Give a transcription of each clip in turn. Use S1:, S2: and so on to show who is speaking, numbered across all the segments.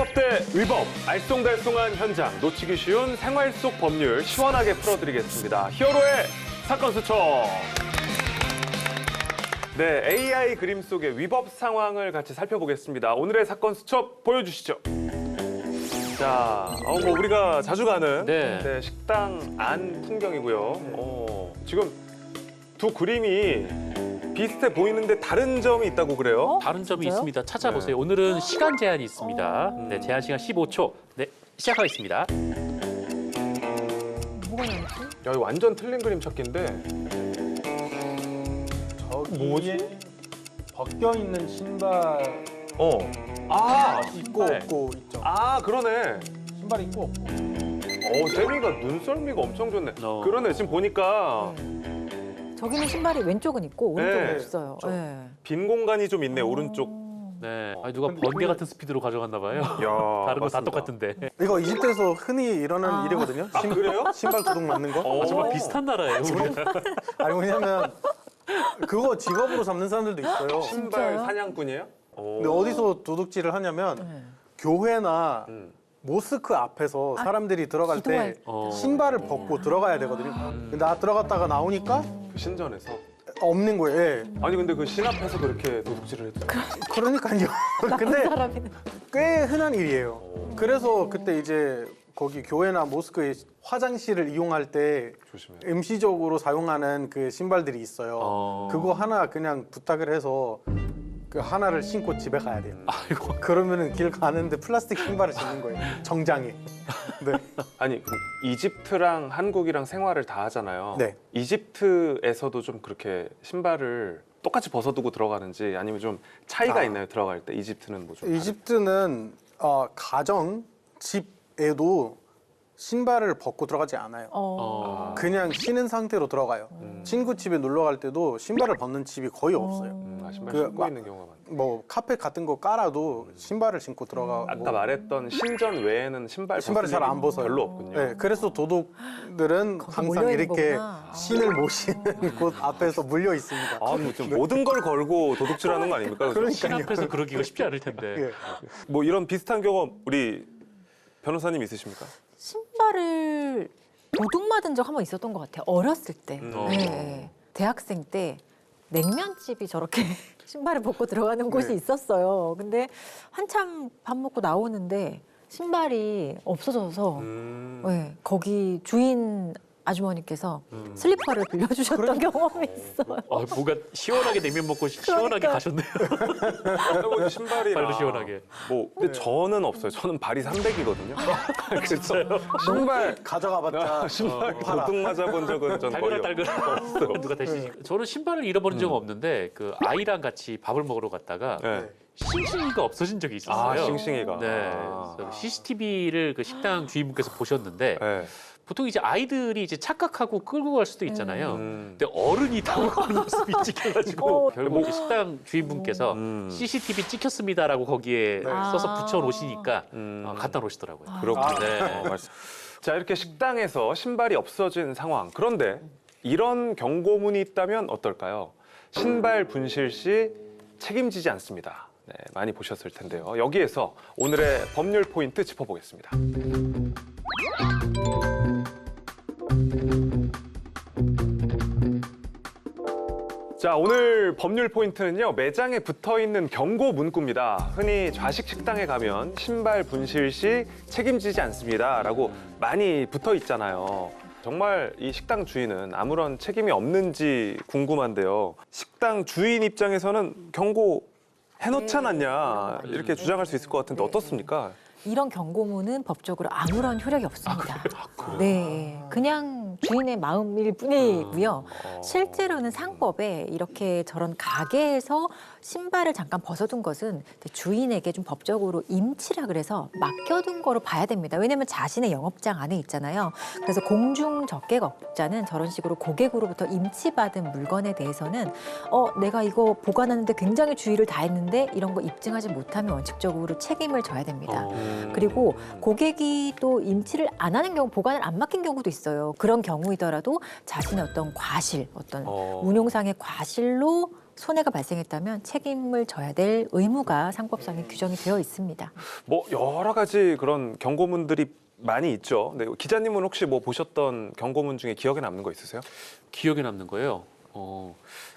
S1: 불법 대 위법, 알쏭달쏭한 현장, 놓치기 쉬운 생활 속 법률 시원하게 풀어드리겠습니다. 히어로의 사건 수첩. 네, AI 그림 속의 위법 상황을 같이 살펴보겠습니다. 오늘의 사건 수첩 보여주시죠. 자, 뭐 우리가 자주 가는
S2: 네.
S1: 식당 안 풍경이고요. 지금 두 그림이 비슷해 보이는데 다른 점이 있다고 그래요?
S2: 다른 점이
S3: 진짜요?
S2: 있습니다. 찾아보세요. 오늘은 시간 제한이 있습니다. 네, 제한 시간 15초. 네, 시작하겠습니다.
S3: 뭐가 나왔지?
S1: 야, 이거 완전 틀린 그림 찾기인데.
S4: 저기에 벗겨 있는 신발
S1: 신발.
S4: 있고 없고 있죠.
S1: 그러네.
S4: 신발 있고 없고.
S1: 세미가 눈썰미가 엄청 좋네.
S2: 어.
S1: 그러네, 지금 보니까
S3: 저기는 신발이 왼쪽은 있고 오른쪽은
S1: 네.
S3: 없어요. 네.
S1: 빈 공간이 좀 있네, 오른쪽.
S2: 네, 누가 번개 같은 스피드로 가져갔나 봐요.
S1: 야,
S2: 다른 거 다
S1: 맞습니다.
S2: 똑같은데.
S4: 이거 이집트에서 흔히 일어나는 일이거든요.
S1: 그래요?
S4: 신발 도둑 맞는 거.
S2: 정말 비슷한 나라예요. 우리가.
S4: 아니 왜냐면 그거 직업으로 잡는 사람들도 있어요.
S1: 신발
S3: 진짜요?
S1: 사냥꾼이에요?
S4: 근데 어디서 도둑질을 하냐면
S3: 네.
S4: 교회나
S1: 음.
S4: 모스크 앞에서 사람들이 들어갈 때
S3: 기도할
S4: 신발을 벗고 들어가야 되거든요. 근데 나 들어갔다가 나오니까
S1: 그 신전에서.
S4: 없는 거예요. 예.
S1: 아니 근데 그 신 앞에서 그렇게 도둑질을 했죠.
S4: 그러니까요.
S3: 나쁜
S4: 근데
S3: 사람이네.
S4: 꽤 흔한 일이에요. 그래서 그때 이제 거기 교회나 모스크의 화장실을 이용할 때
S1: 조심해.
S4: 임시적으로 사용하는 그 신발들이 있어요.
S2: 어.
S4: 그거 하나 그냥 부탁을 해서 그 하나를 신고 집에 가야 돼요.
S2: 아이고.
S4: 그러면은 길 가는데 플라스틱 신발을 신는 거예요. 정장에. 네.
S1: 아니 그럼 이집트랑 한국이랑 생활을 다 하잖아요.
S4: 네.
S1: 이집트에서도 좀 그렇게 신발을 똑같이 벗어두고 들어가는지 아니면 좀 차이가 있나요? 들어갈 때 이집트는 뭐 좀.
S4: 이집트는 가정 집에도 신발을 벗고 들어가지 않아요. 그냥 신은 상태로 들어가요. 친구 집에 놀러 갈 때도 신발을 벗는 집이 거의 없어요.
S1: 신발
S4: 그
S1: 신고 있는 경우가 많아요.
S4: 뭐 카펫 같은 거 깔아도 신발을 신고 들어가고
S1: 아까 말했던 신전 외에는 신발을
S4: 신발을 잘 안 벗어요.
S1: 별로 없군요.
S4: 네, 그래서 도둑들은
S3: 거기
S4: 항상
S3: 몰려 있는
S4: 이렇게
S3: 거구나.
S4: 신을 모시는 곳 앞에서 물려 있습니다.
S1: 뭐좀 모든 걸 걸고 도둑질하는 거 아닙니까? 그죠?
S2: 신 앞에서 그러기가 쉽지 않을 텐데.
S4: 예.
S1: 뭐 이런 비슷한 경험 우리 변호사님 있으십니까?
S3: 신발을 도둑 맞은 적 한 번 있었던 것 같아요. 어렸을 때. 네. 대학생 때 냉면집이 저렇게 신발을 벗고 들어가는 곳이
S4: 네.
S3: 있었어요. 근데 한참 밥 먹고 나오는데 신발이 없어져서 네, 거기 주인 아주머니께서 슬리퍼를 빌려주셨던 경험이 있어요.
S2: 뭔가 시원하게 냉면 먹고 시원하게
S3: 그러니까.
S2: 가셨네요.
S1: 할아버지 신발이나
S2: 발도 시원하게.
S1: 뭐 근데 저는 없어요. 저는 발이 300이거든요. 그래서 신발
S4: 가져가봤자
S1: 신발 도둑 맞아본 적은 전 거의
S2: 달그락달그락 누가 대신. 저는 신발을 잃어버린 적은 없는데 그 아이랑 같이 밥을 먹으러 갔다가
S1: 네.
S2: 싱싱이가 없어진 적이 있었어요.
S1: 싱싱이가.
S2: 네. 그래서 CCTV를 그 식당 주인분께서 보셨는데
S1: 네.
S2: 보통 이제 아이들이 이제 착각하고 끌고 갈 수도 있잖아요. 근데 어른이 타고 가는 모습이 찍혀가지고 결국 이제 식당 주인분께서 CCTV 찍혔습니다라고 거기에 써서 붙여 놓으시니까 갖다 놓으시더라고요.
S1: 그렇군요.
S2: 네.
S1: 자, 이렇게 식당에서 신발이 없어진 상황. 그런데 이런 경고문이 있다면 어떨까요? 신발 분실 시 책임지지 않습니다. 네, 많이 보셨을 텐데요. 여기에서 오늘의 법률 포인트 짚어보겠습니다. 자, 오늘 법률 포인트는요, 매장에 붙어있는 경고 문구입니다. 흔히 좌식 식당에 가면 신발 분실 시 책임지지 않습니다 라고 많이 붙어 있잖아요. 정말 이 식당 주인은 아무런 책임이 없는지 궁금한데요. 식당 주인 입장에서는 경고 해놓지 않았냐 이렇게 주장할 수 있을 것 같은데 어떻습니까?
S3: 이런 경고문은 법적으로 아무런 효력이 없습니다. 네, 그냥 주인의 마음일 뿐이고요. 실제로는 상법에 이렇게 저런 가게에서 신발을 잠깐 벗어둔 것은 주인에게 좀 법적으로 임치라 그래서 맡겨둔 거로 봐야 됩니다. 왜냐하면 자신의 영업장 안에 있잖아요. 그래서 공중적객업자는 저런 식으로 고객으로부터 임치받은 물건에 대해서는 내가 이거 보관하는데 굉장히 주의를 다했는데 이런 거 입증하지 못하면 원칙적으로 책임을 져야 됩니다. 그리고 고객이 또 임치를 안 하는 경우, 보관을 안 맡긴 경우도 있어요. 그런 경우이더라도 자신의 어떤 과실, 어떤 운용상의 과실로 손해가 발생했다면 책임을 져야 될 의무가 상법상에 규정이 되어 있습니다.
S1: 뭐 여러 가지 그런 경고문들이 많이 있죠. 네, 기자님은 혹시 뭐 보셨던 경고문 중에 기억에 남는 거 있으세요?
S2: 기억에 남는 거예요.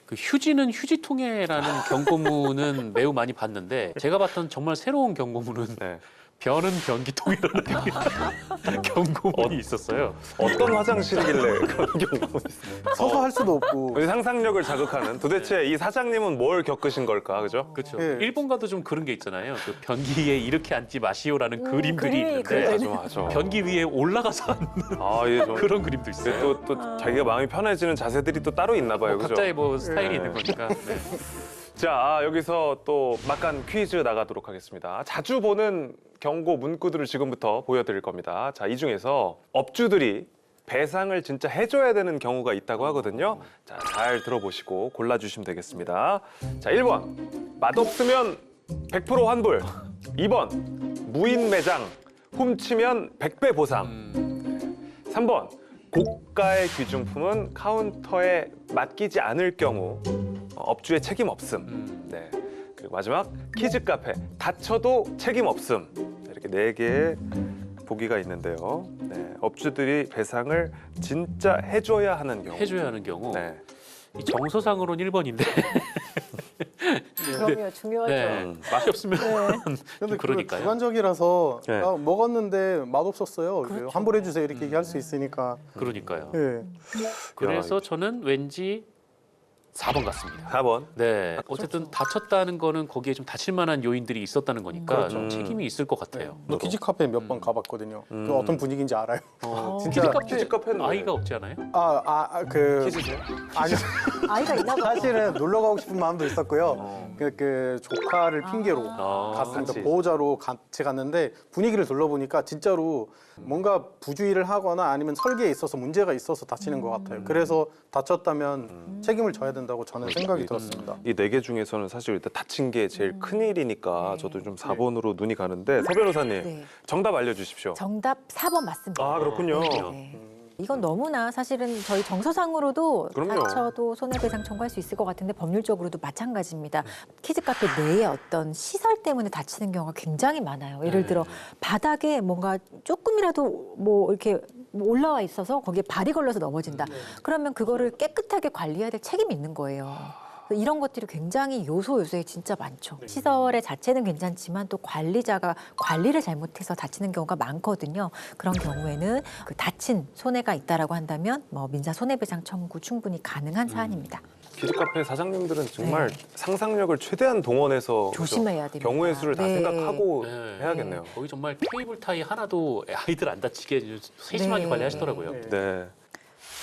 S2: 그 휴지는 휴지통에라는 경고문은 매우 많이 봤는데 제가 봤던 정말 새로운 경고문은
S1: 네.
S2: 변은 변기통이라는 경고문이 있었어요.
S1: 어떤 화장실이길래 그런 경고문이 있어요?
S4: 서서 할 수도 없고.
S1: 우리 상상력을 자극하는 도대체 이 사장님은 뭘 겪으신 걸까, 그죠?
S2: 그렇죠.
S4: 예.
S2: 일본 가도 좀 그런 게 있잖아요. 그 변기에 이렇게 앉지 마시오라는 그림들이 있는데
S3: 그림이
S1: 맞아.
S2: 변기 위에 올라가서 앉는
S1: 아, 예, 좀
S2: 그런 그림도 있어요.
S1: 또 자기가 마음이 편해지는 자세들이 또 따로 있나 봐요, 그죠?
S2: 각자의 뭐 스타일이
S1: 네.
S2: 있는 거니까. 네.
S1: 자, 여기서 또 막간 퀴즈 나가도록 하겠습니다. 자주 보는 경고 문구들을 지금부터 보여드릴 겁니다. 자, 이 중에서 업주들이 배상을 진짜 해줘야 되는 경우가 있다고 하거든요. 자, 잘 들어보시고 골라주시면 되겠습니다. 자, 1번. 맛없으면 100% 환불. 2번. 무인 매장. 훔치면 100배 보상. 3번. 고가의 귀중품은 카운터에 맡기지 않을 경우 업주의 책임 없음. 네. 그리고 마지막 키즈 카페 다쳐도 책임 없음. 이렇게 4개의 보기가 있는데요. 네. 업주들이 배상을 진짜 해줘야 하는 경우.
S2: 해줘야 하는 경우
S1: 네.
S2: 이 정서상으로는 1번인데
S3: 그럼요, 중요하죠.
S2: 네. 맛이 없으면
S4: 근데
S2: 그러니까요.
S4: 주관적이라서
S1: 네.
S4: 아, 먹었는데 맛없었어요.
S3: 그렇죠.
S4: 환불해 주세요 이렇게 얘기할 수 있으니까.
S2: 그러니까요.
S4: 예.
S2: 그래서 저는 왠지 4번 같습니다.
S1: 4번.
S2: 네, 어쨌든 다쳤다는 거는 거기에 좀 다칠 만한 요인들이 있었다는 거니까 좀
S1: 그렇죠.
S2: 책임이 있을 것 같아요.
S4: 저 키즈 카페 몇 번 가봤거든요. 그 어떤 분위기인지 알아요. 진짜
S1: 키즈 카페는
S2: 아이가 없지 않아요?
S4: 그
S1: 키즈세요?
S4: 아니요.
S3: 아이가 있나 봐요.
S4: 사실은 놀러 가고 싶은 마음도 있었고요. 그 조카를 핑계로 갔습니다.
S1: 같이.
S4: 보호자로 같이 갔는데 분위기를 둘러보니까 진짜로 뭔가 부주의를 하거나 아니면 설계에 있어서 문제가 있어서 다치는 것 같아요. 그래서 다쳤다면 책임을 져야 된다고 저는 생각이 들었습니다.
S1: 이 4개 중에서는 사실 일단 다친 게 제일 큰 일이니까 저도 좀 4번으로 눈이 가는데 서 변호사님
S3: 네.
S1: 정답 알려주십시오.
S3: 정답 4번 맞습니다.
S1: 아, 그렇군요.
S3: 네. 이건 너무나 사실은 저희 정서상으로도
S1: 그럼요.
S3: 다쳐도 손해배상 청구할 수 있을 것 같은데 법률적으로도 마찬가지입니다. 키즈카페 내에 어떤 시설 때문에 다치는 경우가 굉장히 많아요. 예를 들어 바닥에 뭔가 조금이라도 뭐 이렇게 올라와 있어서 거기에 발이 걸려서 넘어진다. 그러면 그거를 깨끗하게 관리해야 될 책임이 있는 거예요. 이런 것들이 굉장히 요소에 진짜 많죠. 시설의 자체는 괜찮지만 또 관리자가 관리를 잘못해서 다치는 경우가 많거든요. 그런 경우에는 그 다친 손해가 있다라고 한다면 뭐 민사 손해배상 청구 충분히 가능한 사안입니다.
S1: 키즈 카페 사장님들은 정말
S3: 네.
S1: 상상력을 최대한 동원해서
S3: 조심해야 됩니다.
S1: 경우의 수를 다
S3: 네.
S1: 생각하고
S2: 네.
S1: 해야겠네요.
S2: 거기 정말 케이블 타이 하나도 아이들 안 다치게 세심하게
S3: 네.
S2: 관리하시더라고요.
S1: 네.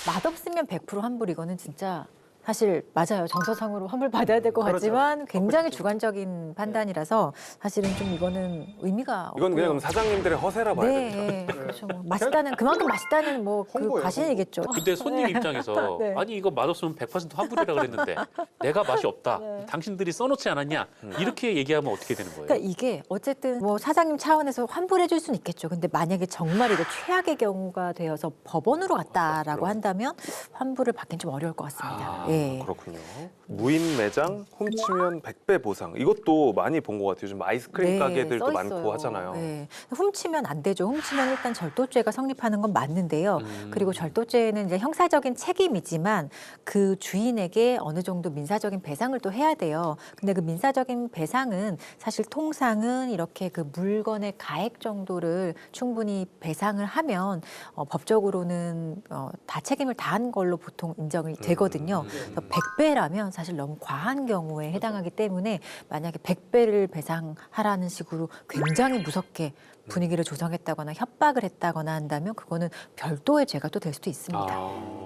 S3: 맛없으면 100% 환불 이거는 진짜 사실 맞아요. 정서상으로 환불 받아야 될 것
S4: 그렇죠.
S3: 같지만 굉장히 주관적인 판단이라서 사실은 좀 이거는 의미가
S1: 이건 그냥
S3: 없고요.
S1: 그럼 사장님들의 허세라 봐야 됩니다.
S3: 네, 그렇죠. 뭐 맛있다는 그만큼 맛있다는 뭐 그
S4: 홍보예요,
S3: 과신이겠죠.
S2: 근데 손님 입장에서
S3: 네.
S2: 아니 이거 맛없으면 100% 환불이라 그랬는데 내가 맛이 없다.
S3: 네.
S2: 당신들이 써놓지 않았냐? 이렇게 얘기하면 어떻게 되는 거예요?
S3: 그러니까 이게 어쨌든 뭐 사장님 차원에서 환불해 줄 수는 있겠죠. 근데 만약에 정말 이거 최악의 경우가 되어서 법원으로 갔다라고 한다면 환불을 받긴 좀 어려울 것 같습니다. 예.
S1: 그렇군요. 무인 매장 훔치면 100배 보상. 이것도 많이 본 것 같아요. 요즘 아이스크림 가게들도
S3: 써
S1: 많고
S3: 있어요.
S1: 하잖아요.
S3: 네. 훔치면 안 되죠. 훔치면 일단 절도죄가 성립하는 건 맞는데요. 그리고 절도죄는 이제 형사적인 책임이지만 그 주인에게 어느 정도 민사적인 배상을 또 해야 돼요. 근데 그 민사적인 배상은 사실 통상은 이렇게 그 물건의 가액 정도를 충분히 배상을 하면 법적으로는 다 책임을 다한 걸로 보통 인정이 되거든요. 그래서 100배라면 사실 너무 과한 경우에 해당하기 때문에 만약에 100배를 배상하라는 식으로 굉장히 무섭게 분위기를 조성했다거나 협박을 했다거나 한다면 그거는 별도의 죄가 또 될 수도 있습니다.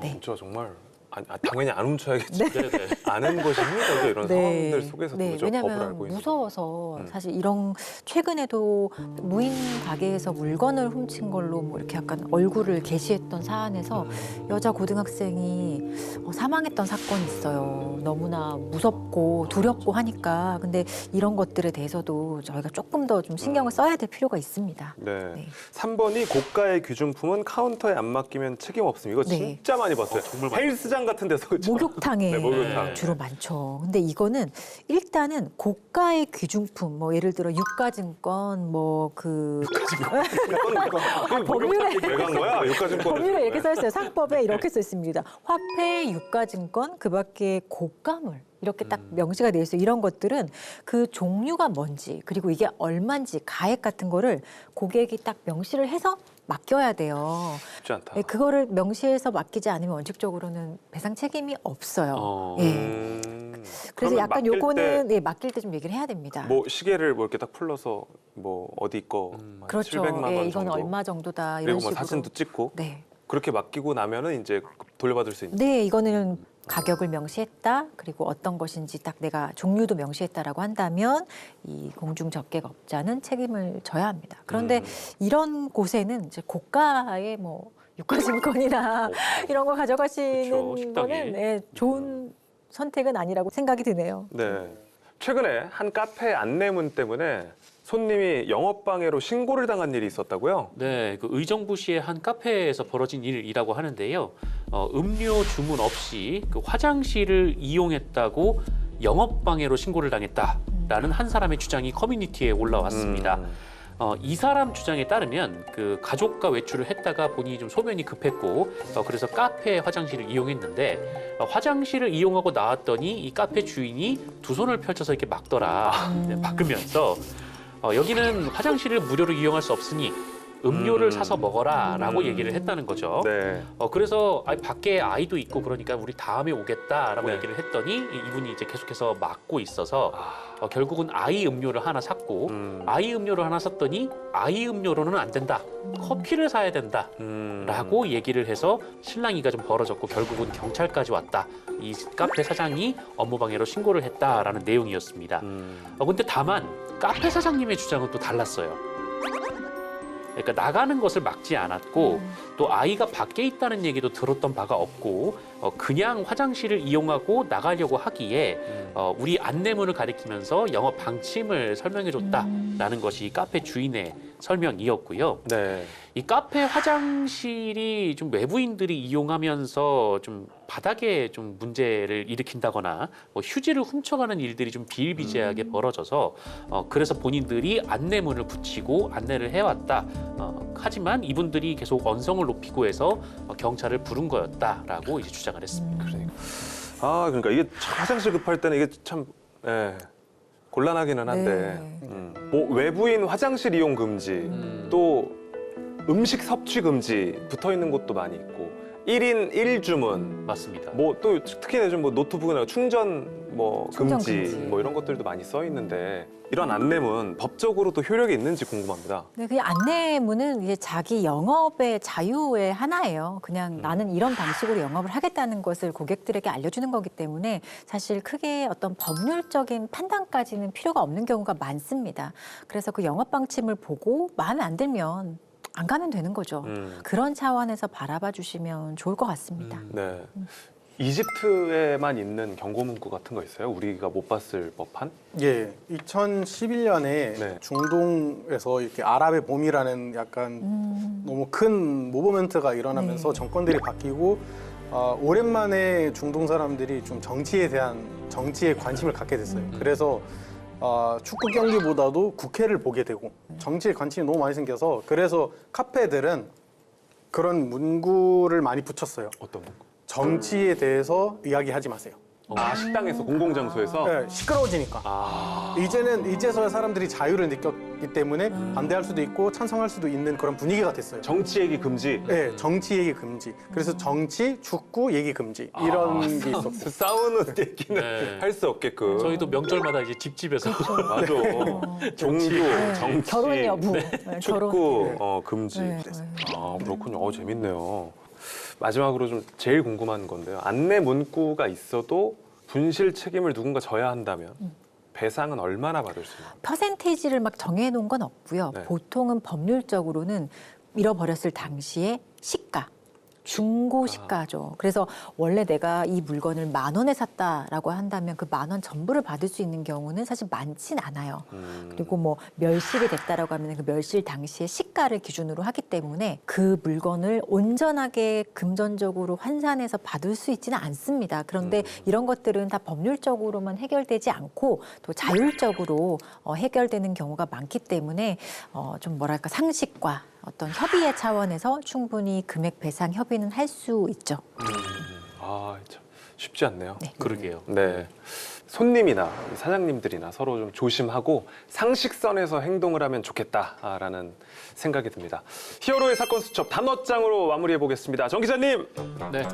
S3: 네.
S1: 진짜 정말 당연히 안 훔쳐야겠죠.
S2: 네, 네.
S1: 아는 것이 힘들죠. 이런 상황들 속에서도 그죠? 법을
S3: 왜냐하면
S1: 알고 있는.
S3: 무서워서 사실 이런 최근에도 무인 가게에서 물건을 훔친 걸로 뭐 이렇게 약간 얼굴을 게시했던 사안에서 여자 고등학생이 사망했던 사건이 있어요. 너무나 무섭고 두렵고 하니까 근데 이런 것들에 대해서도 저희가 조금 더 좀 신경을 써야 될 필요가 있습니다.
S1: 네.
S3: 네.
S1: 3번이 고가의 귀중품은 카운터에 안 맡기면 책임 없음. 이거
S3: 네.
S1: 진짜 많이 봤어요.
S2: 정말 많이
S1: 헬스장 목욕탕 같은 데서 그렇죠?
S3: 목욕탕에
S1: 네, 목욕탕.
S3: 주로 많죠. 근데 이거는 일단은 고가의 귀중품, 뭐 예를 들어 유가증권, 법률에
S1: 왜간 거야? 유가증권.
S3: 법률에 이렇게 써 있어요. 상법에 이렇게 써 있습니다. 화폐, 유가증권, 그밖에 고가물. 이렇게 딱 명시가 되어 있어요. 이런 것들은 그 종류가 뭔지 그리고 이게 얼마인지 가액 같은 거를 고객이 딱 명시를 해서 맡겨야 돼요.
S1: 쉽지 않다.
S3: 네, 그거를 명시해서 맡기지 않으면 원칙적으로는 배상 책임이 없어요. 예. 그래서
S1: 그러면
S3: 약간
S1: 맡길
S3: 요거는 맡길 때 좀 얘기를 해야 됩니다.
S1: 뭐 시계를 뭐 이렇게 딱 풀러서 뭐 어디 거
S3: 그렇죠.
S1: 700만 원
S3: 예,
S1: 정도.
S3: 이거는 얼마 정도다 이런
S1: 그리고 뭐
S3: 식으로.
S1: 사진도 찍고
S3: 네.
S1: 그렇게 맡기고 나면은 이제 돌려받을 수 있는.
S3: 네, 이거는 가격을 명시했다. 그리고 어떤 것인지 딱 내가 종류도 명시했다라고 한다면 이 공중적객업자는 책임을 져야 합니다. 그런데 이런 곳에는 이제 고가의 뭐 유가증권이나 이런 거 가져가시는
S2: 그렇죠, 식당에.
S3: 거는 좋은 선택은 아니라고 생각이 드네요.
S1: 네. 최근에 한 카페 안내문 때문에 손님이 영업방해로 신고를 당한 일이 있었다고요?
S2: 네, 그 의정부시의 한 카페에서 벌어진 일이라고 하는데요. 음료 주문 없이 그 화장실을 이용했다고 영업방해로 신고를 당했다라는 한 사람의 주장이 커뮤니티에 올라왔습니다. 이 사람 주장에 따르면 그 가족과 외출을 했다가 본인이 좀 소변이 급했고 그래서 카페 화장실을 이용했는데 화장실을 이용하고 나왔더니 이 카페 주인이 두 손을 펼쳐서 이렇게 막더라. 네, 막으면서 여기는 화장실을 무료로 이용할 수 없으니 음료를 사서 먹어라라고 얘기를 했다는 거죠.
S1: 네.
S2: 그래서 밖에 아이도 있고 그러니까 우리 다음에 오겠다라고
S1: 네.
S2: 얘기를 했더니 이분이 이제 계속해서 막고 있어서 결국은 아이 음료를 하나 샀고 아이 음료를 하나 샀더니 아이 음료로는 안 된다. 커피를 사야 된다라고 얘기를 해서 실랑이가 좀 벌어졌고 결국은 경찰까지 왔다. 이 카페 사장이 업무방해로 신고를 했다라는 내용이었습니다. 근데 다만 카페 사장님의 주장은 또 달랐어요. 그러니까 나가는 것을 막지 않았고 또 아이가 밖에 있다는 얘기도 들었던 바가 없고 그냥 화장실을 이용하고 나가려고 하기에 우리 안내문을 가리키면서 영업 방침을 설명해줬다라는 것이 카페 주인의 설명이었고요.
S1: 네.
S2: 이 카페 화장실이 좀 외부인들이 이용하면서 좀 바닥에 좀 문제를 일으킨다거나 뭐 휴지를 훔쳐가는 일들이 좀 비일비재하게 벌어져서 그래서 본인들이 안내문을 붙이고 안내를 해왔다. 하지만 이분들이 계속 언성을 높이고 해서 경찰을 부른 거였다라고 이제 주장을 했습니다.
S1: 그러니까 이게 참 화장실 급할 때는 이게 참 곤란하기는 한데 뭐 외부인 화장실 이용 금지 또 음식 섭취 금지 붙어 있는 곳도 많이 있고 1인 1주문
S2: 맞습니다.
S1: 뭐 또 특히 요즘 뭐 노트북이나 충전 뭐
S3: 충전
S1: 금지
S3: 금지.
S1: 뭐 이런 것들도 많이 써 있는데 이런 안내문 법적으로도 효력이 있는지 궁금합니다.
S3: 네, 그냥 안내문은 이제 자기 영업의 자유의 하나예요. 그냥 나는 이런 방식으로 영업을 하겠다는 것을 고객들에게 알려주는 거기 때문에 사실 크게 어떤 법률적인 판단까지는 필요가 없는 경우가 많습니다. 그래서 그 영업 방침을 보고 마음에 안 들면 안 가면 되는 거죠. 그런 차원에서 바라봐 주시면 좋을 것 같습니다.
S1: 네. 이집트에만 있는 경고 문구 같은 거 있어요? 우리가 못 봤을 법한?
S4: 예, 2011년에
S1: 네.
S4: 중동에서 이렇게 아랍의 봄이라는 약간 너무 큰 무브먼트가 일어나면서 정권들이 바뀌고 오랜만에 중동 사람들이 좀 정치에 관심을 갖게 됐어요. 그래서 축구 경기보다도 국회를 보게 되고 정치에 관심이 너무 많이 생겨서 그래서 카페들은 그런 문구를 많이 붙였어요.
S1: 어떤 문구?
S4: 정치에 대해서 이야기하지 마세요.
S1: 식당에서 공공장소에서
S4: 네, 시끄러워지니까. 이제서야 사람들이 자유를 느꼈기 때문에 반대할 수도 있고 찬성할 수도 있는 그런 분위기가 됐어요.
S1: 정치 얘기 금지.
S4: 네, 정치 얘기 금지. 그래서 정치, 축구 얘기 금지 이런 게 있었고.
S1: 싸우는 얘기는
S2: 네.
S1: 할 수 없게끔.
S2: 저희도 명절마다 이제 집집에서
S1: 맞아. 종교, 정치,
S3: 결혼 여부,
S1: 축구 금지.
S3: 네.
S1: 그렇군요. 재밌네요. 마지막으로 좀 제일 궁금한 건데요. 안내 문구가 있어도 분실 책임을 누군가 져야 한다면 배상은 얼마나 받을 수 있나요?
S3: 퍼센테이지를 막 정해놓은 건 없고요.
S1: 네.
S3: 보통은 법률적으로는 잃어버렸을 당시의 시가 중고시가죠. 그래서 원래 내가 이 물건을 10,000원에 샀다라고 한다면 그 10,000원 전부를 받을 수 있는 경우는 사실 많진 않아요. 그리고 뭐 멸실이 됐다라고 하면 그 멸실 당시의 시가를 기준으로 하기 때문에 그 물건을 온전하게 금전적으로 환산해서 받을 수 있지는 않습니다. 그런데 이런 것들은 다 법률적으로만 해결되지 않고 또 자율적으로 해결되는 경우가 많기 때문에 좀 뭐랄까 상식과 어떤 협의의 차원에서 충분히 금액 배상 협의는 할 수 있죠.
S1: 아, 참 쉽지 않네요.
S3: 네.
S2: 그러게요.
S1: 네. 손님이나 사장님들이나 서로 좀 조심하고 상식선에서 행동을 하면 좋겠다라는 생각이 듭니다. 히어로의 사건 수첩 단어장으로 마무리해 보겠습니다. 정 기자님.
S2: 네,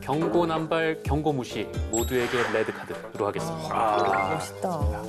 S2: 경고 남발, 경고 무시 모두에게 레드 카드로 하겠습니다.
S3: 멋있다.